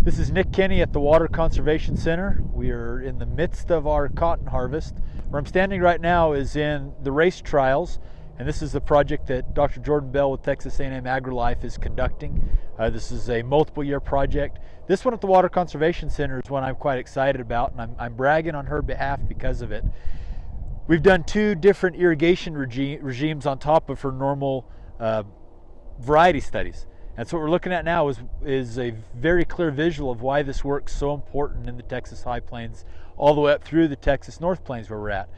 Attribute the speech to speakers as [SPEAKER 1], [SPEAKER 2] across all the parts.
[SPEAKER 1] This is Nick Kenny at the Water Conservation Center. We are in the midst of our cotton harvest. Where I'm standing right now is in the race trials, and this is a project that Dr. Jordan Bell with Texas A&M AgriLife is conducting. This is a multiple-year project. This one at the Water Conservation Center is one I'm quite excited about, and I'm bragging on her behalf because of it. We've done two different irrigation regimes on top of her normal variety studies. And so what we're looking at now is a very clear visual of why this work's so important in the Texas High Plains, all the way up through the Texas North Plains where we're at.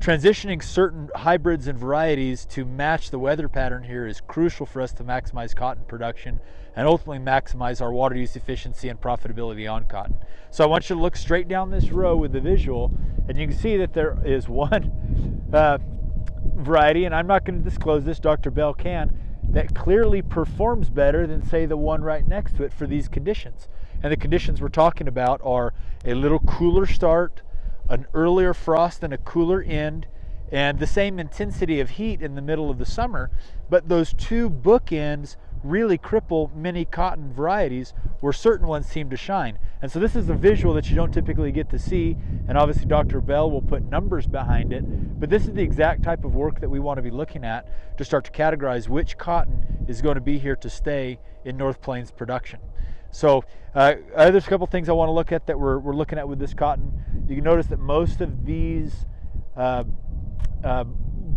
[SPEAKER 1] Transitioning certain hybrids and varieties to match the weather pattern here is crucial for us to maximize cotton production and ultimately maximize our water use efficiency and profitability on cotton. So I want you to look straight down this row with the visual, and you can see that there is one variety, and I'm not going to disclose this, Dr. Bell can, that clearly performs better than, say, the one right next to it for these conditions. And the conditions we're talking about are a little cooler start, an earlier frost and a cooler end, and the same intensity of heat in the middle of the summer. But those two bookends really cripple many cotton varieties where certain ones seem to shine. And so this is a visual that you don't typically get to see, and obviously Dr. Bell will put numbers behind it, but this is the exact type of work that we want to be looking at to start to categorize which cotton is going to be here to stay in North Plains production. So there's a couple things I want to look at that we're looking at with this cotton. You can notice that most of these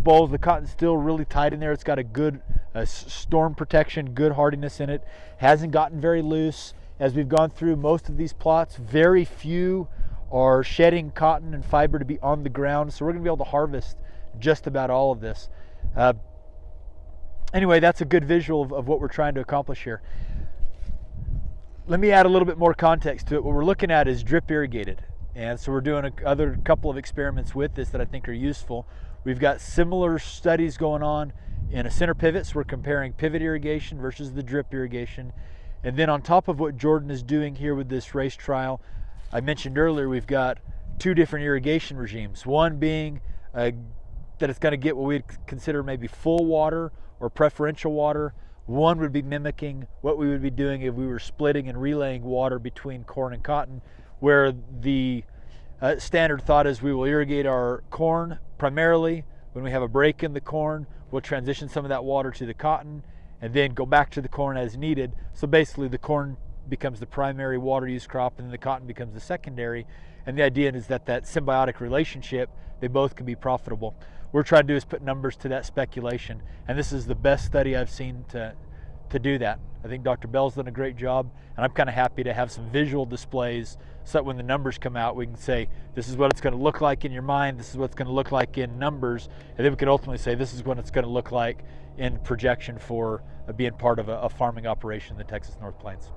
[SPEAKER 1] bolls, the cotton's still really tight in there. It's got a good storm protection, good hardiness in it. Hasn't gotten very loose. As we've gone through most of these plots, very few are shedding cotton and fiber to be on the ground. So we're going to be able to harvest just about all of this. Anyway, that's a good visual of what we're trying to accomplish here. Let me add a little bit more context to it. What we're looking at is drip irrigated. And so we're doing another couple of experiments with this that I think are useful. We've got similar studies going on in a center pivot, so we're comparing pivot irrigation versus the drip irrigation. And then on top of what Jordan is doing here with this race trial, I mentioned earlier we've got two different irrigation regimes. One being that it's going to get what we'd consider maybe full water or preferential water. One would be mimicking what we would be doing if we were splitting and relaying water between corn and cotton, where the standard thought is we will irrigate our corn primarily. When we have a break in the corn, we'll transition some of that water to the cotton and then go back to the corn as needed. So basically the corn becomes the primary water use crop and then the cotton becomes the secondary. And the idea is that symbiotic relationship, they both can be profitable. What we're trying to do is put numbers to that speculation. And this is the best study I've seen to do that. I think Dr. Bell's done a great job, and I'm kind of happy to have some visual displays so that when the numbers come out, we can say, this is what it's going to look like in your mind, this is what it's going to look like in numbers, and then we can ultimately say, this is what it's going to look like in projection for being part of a farming operation in the Texas North Plains.